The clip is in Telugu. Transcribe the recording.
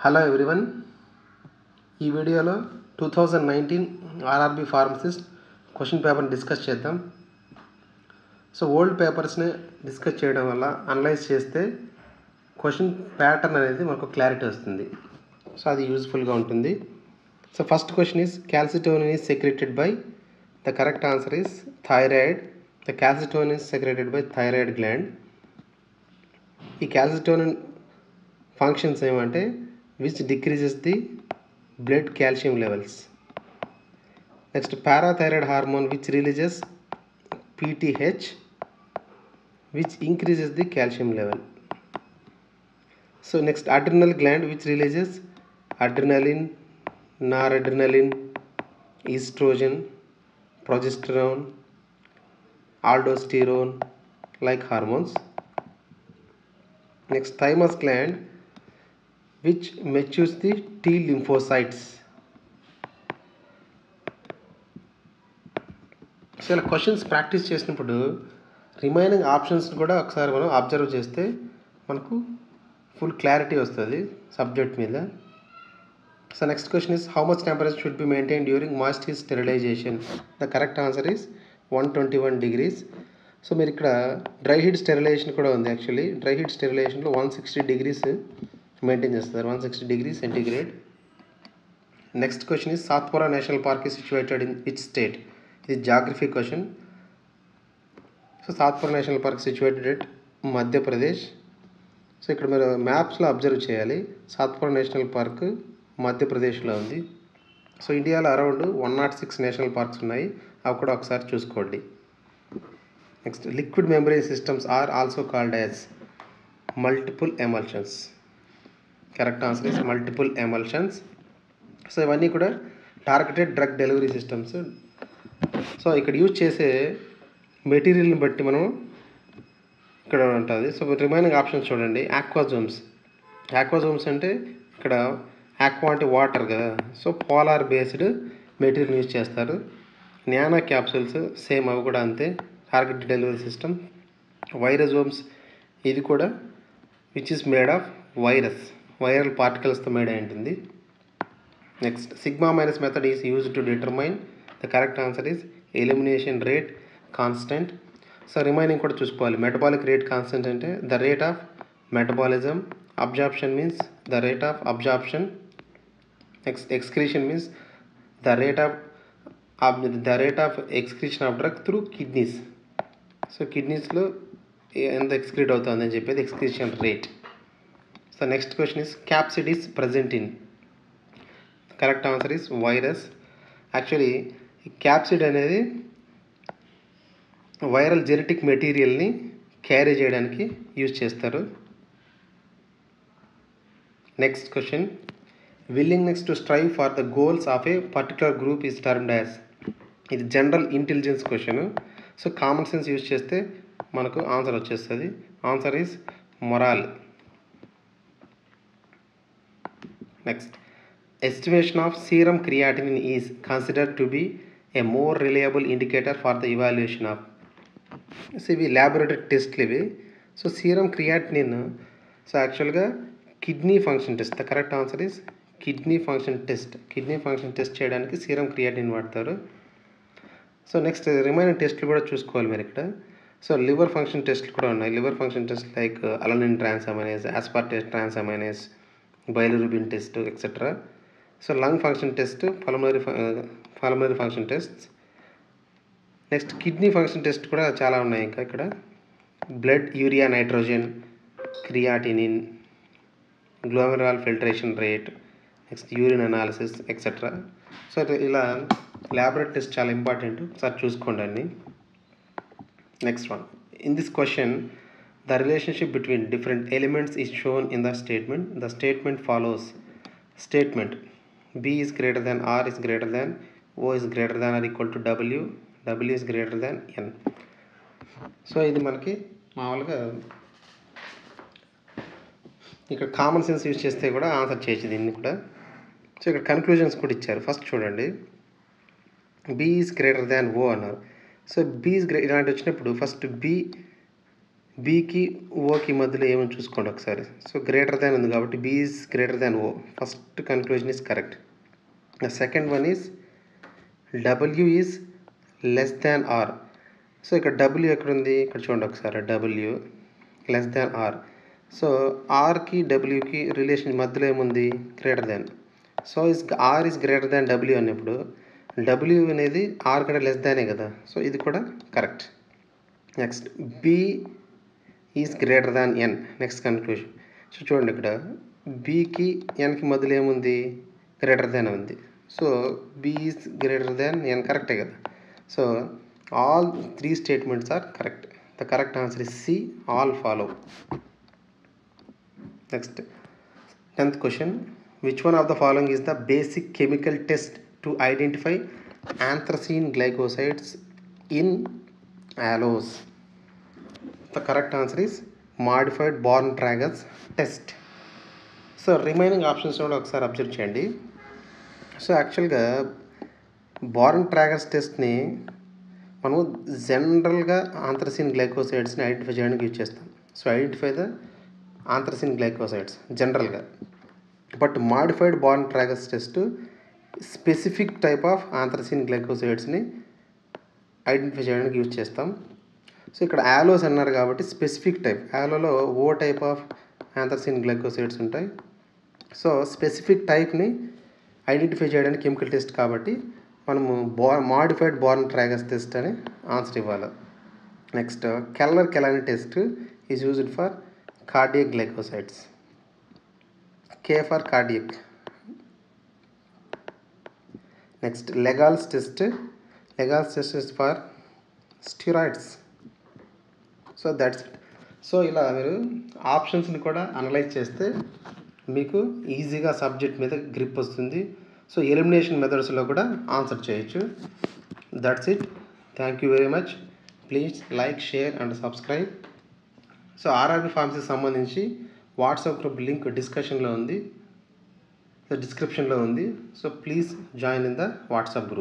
హలో ఎవ్రీవన్, ఈ వీడియోలో 2019 ఆర్ఆర్బి ఫార్మసిస్ట్ క్వశ్చన్ పేపర్ని డిస్కస్ చేద్దాం. సో ఓల్డ్ పేపర్స్ని డిస్కస్ చేయడం వల్ల అనలైజ్ చేస్తే క్వశ్చన్ ప్యాటర్న్ అనేది మనకు క్లారిటీ వస్తుంది. సో అది యూజ్ఫుల్గా ఉంటుంది. So first question is calcitonin is secreted by, the correct answer is thyroid. The calcitonin is secreted by thyroid gland. ఈ క్యాల్సిటోనిన్ ఫంక్షన్స్ ఏమంటే which decreases the blood calcium levels. Next, parathyroid hormone which releases PTH which increases the calcium level. So next, adrenal gland which releases adrenaline, noradrenaline, estrogen, progesterone, aldosterone like hormones. Next, thymus gland which matures the T lymphocytes. So ఇలా క్వశ్చన్స్ ప్రాక్టీస్ చేసినప్పుడు రిమైనింగ్ ఆప్షన్స్ కూడా ఒకసారి మనం అబ్జర్వ్ చేస్తే మనకు ఫుల్ క్లారిటీ వస్తుంది సబ్జెక్ట్ మీద. So next question is how much temperature should be maintain during moist sterilization. The correct answer is 121 degrees. So మీరు ఇక్కడ డ్రై హీట్ స్టెరిలైజేషన్ కూడా ఉంది. యాక్చువల్లీ డ్రై హీట్ స్టెరిలైజేషన్లో 160 degrees మెయింటైన్ చేస్తారు, 160 degrees centigrade. Next question is Satpura national park is situated in which state. ఇది geography question. So Satpura national park situated at Madhya Pradesh. So ఇక్కడ మీరు మ్యాప్స్లో అబ్జర్వ్ చేయాలి, సాత్పురా నేషనల్ పార్క్ మధ్యప్రదేశ్లో ఉంది. సో ఇండియాలో అరౌండ్ 106 నేషనల్ పార్క్స్ ఉన్నాయి, అవి కూడా ఒకసారి చూసుకోండి. Next, liquid membrane systems are also called as multiple emulsions. Correct answer is multiple emulsions. So ఇవన్నీ కూడా targeted drug delivery systems. So ఇక్కడ యూజ్ చేసే మెటీరియల్ని బట్టి మనం ఇక్కడ ఉంటుంది. సో రిమైనింగ్ ఆప్షన్స్ చూడండి. ఆక్వాజోమ్స్ అంటే ఇక్కడ ఆక్వా అంటే వాటర్ కదా, so polar based material use చేస్తారు. నానో క్యాప్సూల్స్ సేమ్, అవి కూడా అంతే, టార్గెటెడ్ డెలివరీ సిస్టమ్. వైరజోమ్స్ ఇది కూడా which is made of viral పార్టికల్స్తో మేడ్ అయి ఉంటుంది. Next, sigma minus method is use to determine. The correct answer is elimination rate constant. So remaining కూడా చూసుకోవాలి. మెటబాలిక్ రేట్ కాన్స్టెంట్ అంటే the rate of metabolism. Absorption means the rate of absorption. Next, excretion means the rate of excretion of drug through kidneys. So కిడ్నీస్లో ఎంత ఎక్స్క్రీట్ అవుతుంది అని చెప్పేది excretion rate. So next question is capsid is present in. Correct answer is virus. Actually capsid అనేది వైరల్ జెనెటిక్ మెటీరియల్ని క్యారీ చేయడానికి యూజ్ చేస్తారు. Next question, willingness to strive for the goals of a particular group is termed as. ఇది general intelligence question. So common sense use చేస్తే మనకు ఆన్సర్ వచ్చేస్తుంది. Answer is morale. Next, estimation of serum creatinine is considered to be a more reliable indicator for the evaluation of. So ఇవి ల్యాబొరేటరీ టెస్ట్లు ఇవి. సో సీరం క్రియాటినిన్, సో యాక్చువల్గా kidney function test. The correct answer is kidney function test చేయడానికి సీరం క్రియాటినిన్ వాడతారు. సో నెక్స్ట్ రిమైనింగ్ టెస్ట్లు కూడా చూసుకోవాలి మీరు ఇక్కడ. సో లివర్ ఫంక్షన్ టెస్ట్లు కూడా ఉన్నాయి. Liver function test like alanine transaminase, aspartate transaminase, bilirubin test etcetera. So lung function test, pulmonary function test. Next, kidney function test కూడా చాలా ఉన్నాయి ఇంకా ఇక్కడ. Blood urea nitrogen, creatinine, glomerular filtration rate, next urine analysis etcetera. So ఇలా ల్యాబొరేటరీ టెస్ట్ చాలా ఇంపార్టెంట్, ఒకసారి చూసుకోండి అన్ని. Next one, in this question the relationship between different elements is shown in the statement. The statement follows. Statement: B is greater than R is greater than O is greater than or equal to W. W is greater than N. So ఇది మనకి మామూలుగా ఇక్కడ కామన్ సెన్స్ యూజ్ చేస్తే కూడా ఆన్సర్ చేయొచ్చు దీన్ని కూడా. సో ఇక్కడ కన్క్లూజన్స్ కూడా ఇచ్చారు. ఫస్ట్ చూడండి, B is greater than O అన్నారు. సో B is ఇలాంటి వచ్చినప్పుడు ఫస్ట్ B బీకి ఓకి మధ్యలో ఏమని చూసుకోండి ఒకసారి. సో గ్రేటర్ దాన్ ఉంది కాబట్టి B is greater than O. First conclusion is correct. The second one is W is less than R. So ఇక్కడ డబ్ల్యూ ఎక్కడుంది, ఇక్కడ చూడండి ఒకసారి, W less than R. So ఆర్కి డబ్ల్యూకి రిలేషన్ మధ్యలో ఏముంది, greater than. So R is greater than W అన్నప్పుడు డబ్ల్యూ అనేది ఆర్ కంటే లెస్ దానే కదా. సో ఇది కూడా correct. Next B is greater than N. Next conclusion. So చూడండి ఇక్కడ బీకి ఎన్కి మధ్యలో ఏముంది, గ్రేటర్ దాన్ ఉంది. So B is greater than N కరెక్టే కదా. So all 3 statements are correct. The correct answer is C, all follow. Next 10th question. Which one of the following is the basic chemical test to identify anthracene glycosides in aloes? The correct answer is modified Born-Tragus test. So remaining options కూడా ఒకసారి అబ్జర్వ్ చేయండి. సో యాక్చువల్గా Born-Tragus టెస్ట్ని మనం జనరల్గా ఆంథ్రసిన్ గ్లైకోసైడ్స్ని ఐడెంటిఫై చేయడానికి యూజ్ చేస్తాం. So identify the anthracene glycosides జనరల్గా. But modified Born-Tragus test specific type of anthracene గ్లైకోసైడ్స్ని ఐడెంటిఫై చేయడానికి యూజ్ చేస్తాం. సో ఇక్కడ యాలోస్ అన్నారు కాబట్టి స్పెసిఫిక్ టైప్. యాలోలో ఓ టైప్ ఆఫ్ ఆంథ్రసిన్ గ్లైకోసైడ్స్ ఉంటాయి. సో స్పెసిఫిక్ టైప్ని ఐడెంటిఫై చేయడానికి కెమికల్ టెస్ట్ కాబట్టి మనము మాడిఫైడ్ Born-Tragus టెస్ట్ అని ఆన్సర్ ఇవ్వాలి. Next Keller Kiliani test is used for cardiac glycosides. K for cardiac. Next లెగాల్స్ test. Legal's test is for steroids. So that's it. So ఇలా మీరు ఆప్షన్స్ని కూడా అనలైజ్ చేస్తే మీకు ఈజీగా సబ్జెక్ట్ మీద గ్రిప్ వస్తుంది. సో ఎలిమినేషన్ మెథడ్స్లో కూడా ఆన్సర్ చేయొచ్చు. That's it. Thank you very much. Please like, share and subscribe. So RRB ఫార్మసీకి సంబంధించి వాట్సాప్ గ్రూప్ లింక్ డిస్కషన్లో ఉంది, డిస్క్రిప్షన్లో ఉంది. So please join in the WhatsApp group.